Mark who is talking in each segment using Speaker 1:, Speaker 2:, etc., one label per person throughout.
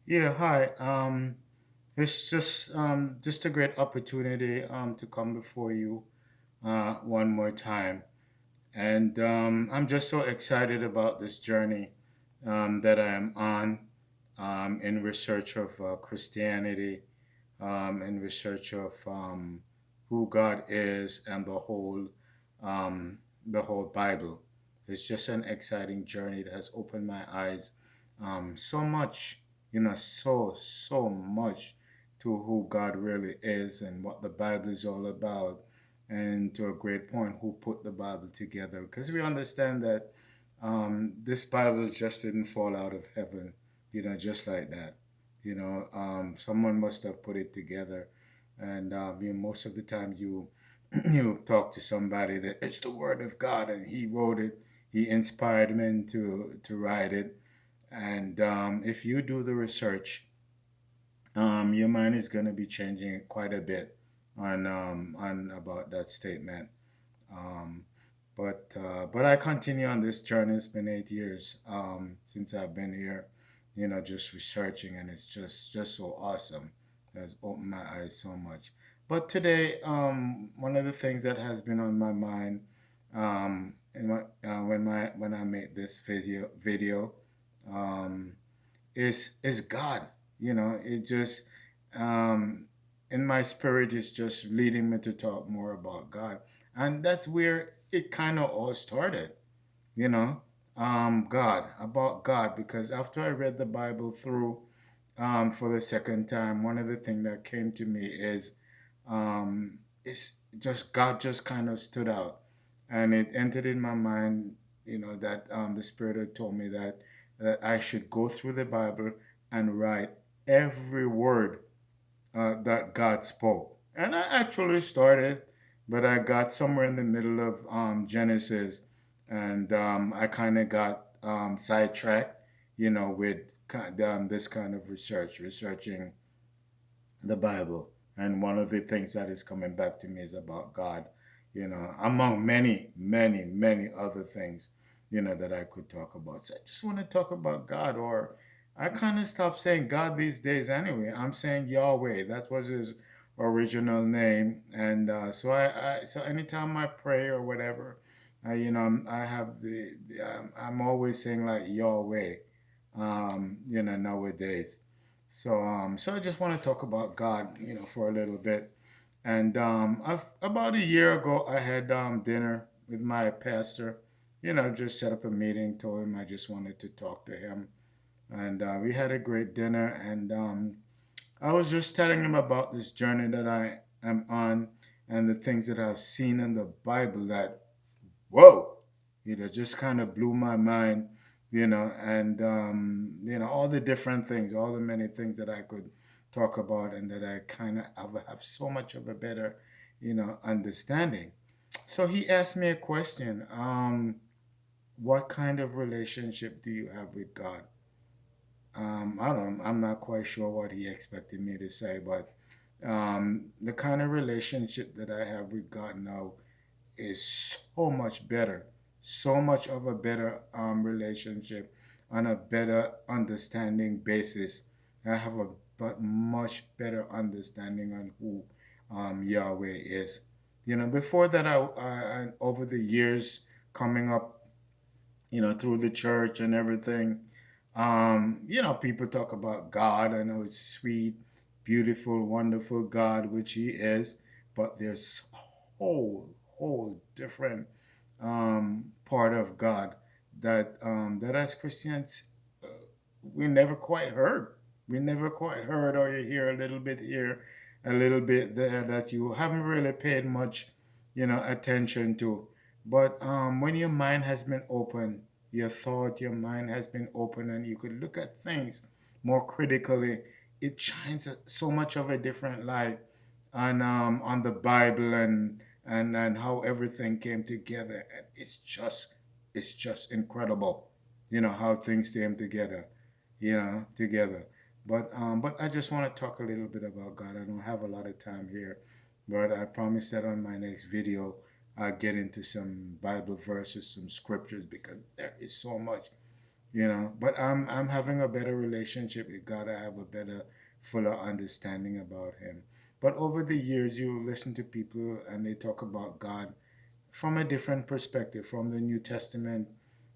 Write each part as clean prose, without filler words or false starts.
Speaker 1: Yeah, hi. It's just a great opportunity to come before you one more time, and I'm just so excited about this journey that I am on in research of Christianity, in research of who God is, and the whole Bible. It's just an exciting journey that has opened my eyes so much, so much to who God really is and what the Bible is all about, and to a great point, who put the Bible together. Because we understand that this Bible just didn't fall out of heaven, just like that. Someone must have put it together, and most of the time you you talk to somebody that it's the Word of God, and He wrote it. He inspired men to write it, and if you do the research, your mind is going to be changing quite a bit on about that statement. Um, but I continue on this journey. It's been 8 years since I've been here, just researching, and it's just so awesome. It has opened my eyes so much. But today, one of the things that has been on my mind, when I made this video, um, is God. It just um, in my spirit is just leading me to talk more about God, and that's where it kind of all started. You know, God about God, because after I read the Bible through for the second time, one of the things that came to me is just God just kind of stood out, and it entered in my mind. That the Spirit had told me that I should go through the Bible and write every word that God spoke. And I actually started, but I got somewhere in the middle of Genesis, and I kind of got sidetracked, with this kind of researching the Bible. And one of the things that is coming back to me is about God, among many, many, many other things, that I could talk about. So I just want to talk about God, or I kind of stopped saying God these days anyway. I'm saying Yahweh. That was his original name. And so anytime I pray or whatever, I have I'm always saying like Yahweh, nowadays. So I just want to talk about God, for a little bit. And about a year ago, I had dinner with my pastor. Just set up a meeting, told him I just wanted to talk to him, and we had a great dinner. And I was just telling him about this journey that I am on, and the things that I've seen in the Bible that, whoa, just kind of blew my mind, and all the different things, all the many things that I could talk about, and that I kind of have so much of a better, understanding. So he asked me a question. What kind of relationship do you have with God? I'm not quite sure what he expected me to say, but the kind of relationship that I have with God now is so much better, so much of a better relationship on a better understanding basis. I have a but much better understanding on who Yahweh is. Before that, over the years coming up, through the church and everything, people talk about God. I know it's sweet, beautiful, wonderful God, which He is, but there's whole different part of God that as Christians we never quite heard. We never quite heard, or you hear a little bit here, a little bit there that you haven't really paid much, attention to. But when your mind has been open, your mind has been open, and you could look at things more critically, it shines so much of a different light on the Bible, and how everything came together. And it's just incredible, how things came together, together. But I just want to talk a little bit about God. I don't have a lot of time here, but I promise that on my next video I'll get into some Bible verses, some scriptures, because there is so much, But I'm having a better relationship with God. I have a better, fuller understanding about Him. But over the years, you listen to people and they talk about God from a different perspective, from the New Testament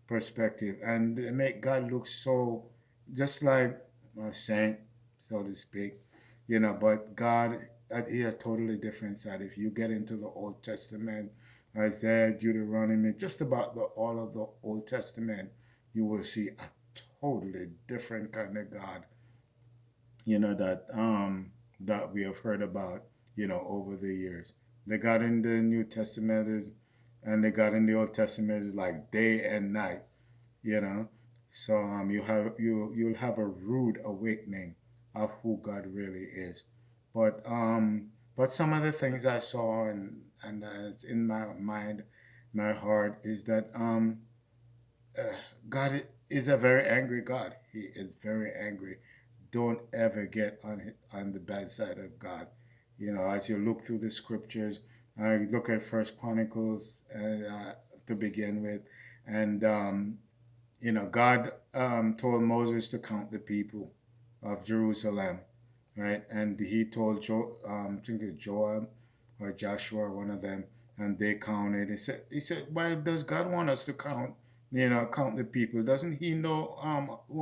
Speaker 1: perspective, and they make God look so just like a saint, so to speak, But God, He has a totally different side. If you get into the Old Testament, Isaiah, Deuteronomy, just about all of the Old Testament, you will see a totally different kind of God, that we have heard about, over the years. The God in the New Testament is, and the God in the Old Testament is like day and night, you know. So you'll have a rude awakening of who God really is. But some of the things I saw and it's in my mind, my heart is that God is a very angry God. He is very angry. Don't ever get on the bad side of God. As you look through the scriptures, I look at First Chronicles to begin with, and God told Moses to count the people of Jerusalem, right? And he told I think it's Joab or Joshua, one of them, and they counted. He said, why does God want us to count? Count the people. Doesn't He know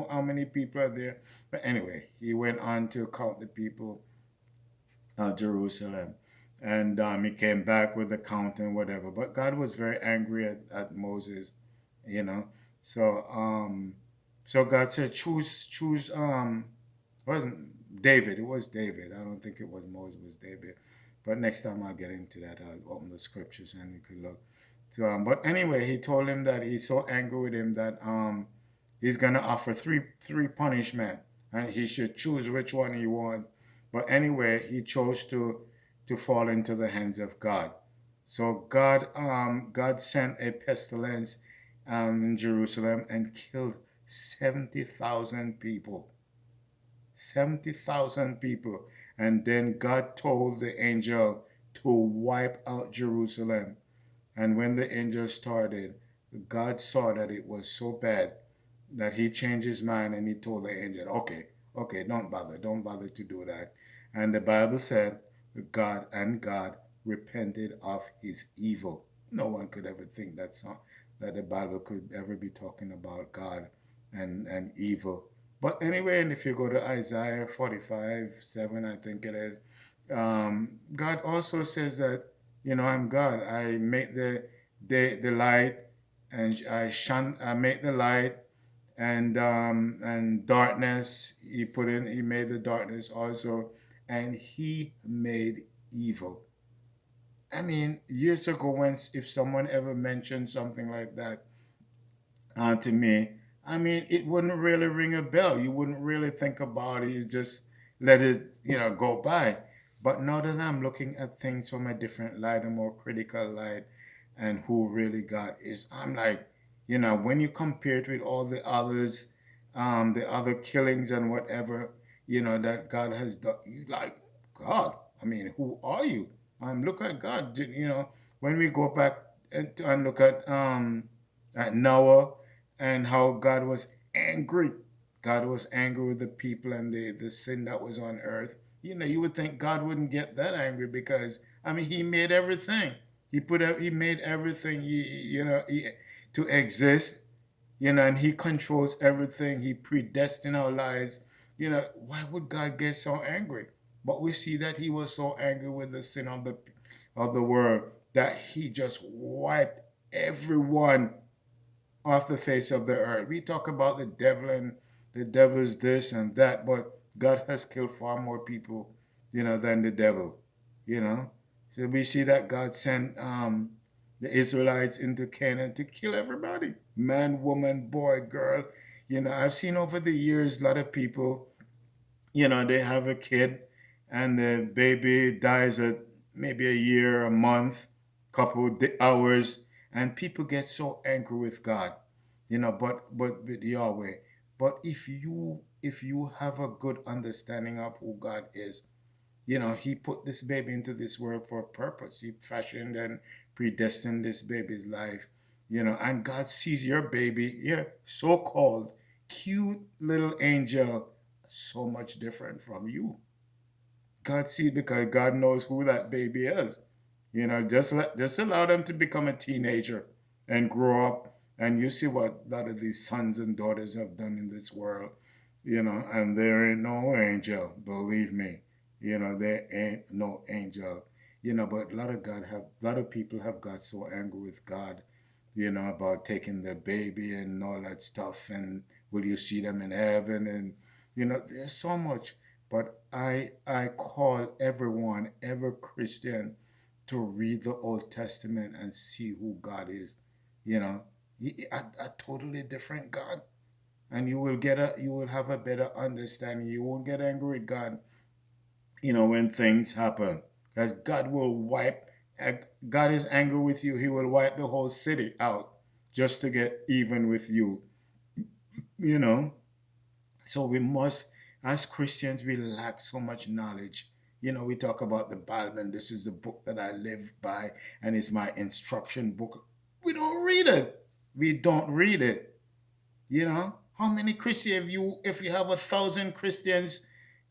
Speaker 1: how many people are there? But anyway, he went on to count the people of Jerusalem, and he came back with the count and whatever. But God was very angry at Moses, you know. So so God said, choose wasn't David. It was David. I don't think it was Moses. It was David. But next time I'll get into that. I'll open the scriptures and we could look. So, but anyway, he told him that he's so angry with him that he's gonna offer three punishment, and he should choose which one he wants. But anyway, he chose to fall into the hands of God. So God sent a pestilence in Jerusalem and killed 70,000 people. 70,000 people. And then God told the angel to wipe out Jerusalem. And when the angel started, God saw that it was so bad that he changed his mind and he told the angel, okay, don't bother to do that. And the Bible said God repented of his evil. No one could ever think that the Bible could ever be talking about God and evil. But anyway, and if you go to Isaiah 45:7, I think it is, God also says that, I'm God. I make the light, and I make the light, and darkness. He made the darkness also, and He made evil. I mean, years ago, when if someone ever mentioned something like that to me, I mean, it wouldn't really ring a bell. You wouldn't really think about it. You just let it, go by. But now that I'm looking at things from a different light, a more critical light, and who really God is, I'm like, when you compare it with all the other killings and whatever, that God has done, you like, God, I mean, who are you? Look at God. When we go back and look at Noah and how God was angry. God was angry with the people and the sin that was on earth. You would think God wouldn't get that angry because I mean He made everything. He made everything to exist. And He controls everything. He predestined our lives. Why would God get so angry? But we see that He was so angry with the sin of the world that He just wiped everyone off the face of the earth. We talk about the devil and the devil's this and that, but God has killed far more people, than the devil, you know. So we see that God sent the Israelites into Canaan to kill everybody, man, woman, boy, girl. I've seen over the years a lot of people, they have a kid and the baby dies at maybe a year, a month, couple hours, and people get so angry with God, but with Yahweh. But if you have a good understanding of who God is, He put this baby into this world for a purpose. He fashioned and predestined this baby's life, and God sees your baby, so called. cute little angel, so much different from you. God sees because God knows who that baby is. Just allow them to become a teenager and grow up, and you see what a lot of these sons and daughters have done in this world. And there ain't no angel, believe me. There ain't no angel. But a lot of people have got so angry with God, about taking the baby and all that stuff, and will you see them in heaven? And there's so much. But I call everyone, every Christian, to read the Old Testament and see who God is. You know, a totally different God, and you will have a better understanding. You won't get angry with God, when things happen, because God will wipe. God is angry with you. He will wipe the whole city out just to get even with you. You know, so we must, as Christians, we lack so much knowledge. We talk about the Bible, and this is the book that I live by, and it's my instruction book. We don't read it. We don't read it. How many Christians, if you have 1,000 Christians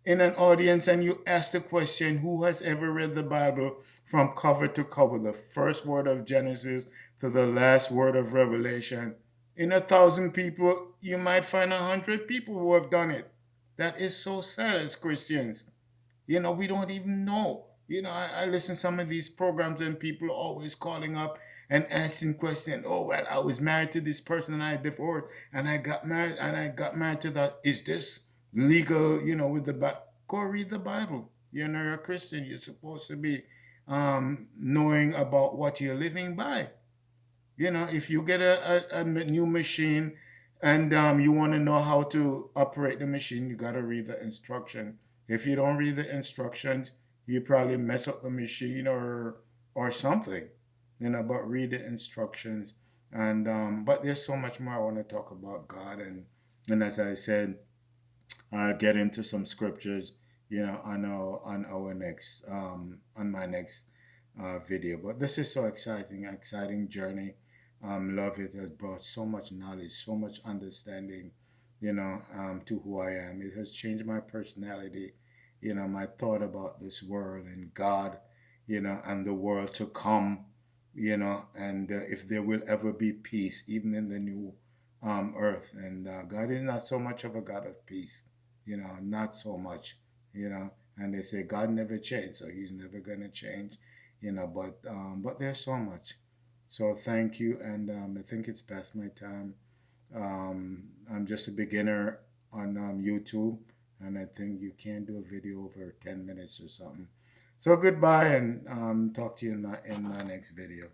Speaker 1: in an audience and you ask the question, who has ever read the Bible from cover to cover, the first word of Genesis to the last word of Revelation? In 1,000 people, you might find 100 people who have done it. That is so sad as Christians. We don't even know. I listen to some of these programs and people are always calling up and asking questions. Oh, well, I was married to this person and I divorced and I got married to that. Is this legal, with the Bible? Go read the Bible. You're a Christian. You're supposed to be knowing about what you're living by. If you get a new machine and you want to know how to operate the machine, you got to read the instruction. If you don't read the instructions, you probably mess up the machine or something. But read the instructions. And but there's so much more I want to talk about God, and as I said, I'll get into some scriptures, on our next on my next video. But this is so exciting journey. Love it. Has brought so much knowledge, so much understanding, to who I am. It has changed my personality, my thought about this world and God, and the world to come, and if there will ever be peace, even in the new earth. And God is not so much of a God of peace, not so much, And they say God never changed, so He's never gonna change, But there's so much. So thank you, and I think it's past my time. I'm just a beginner on YouTube, and I think you can do a video over 10 minutes or something. So goodbye, and talk to you in my next video.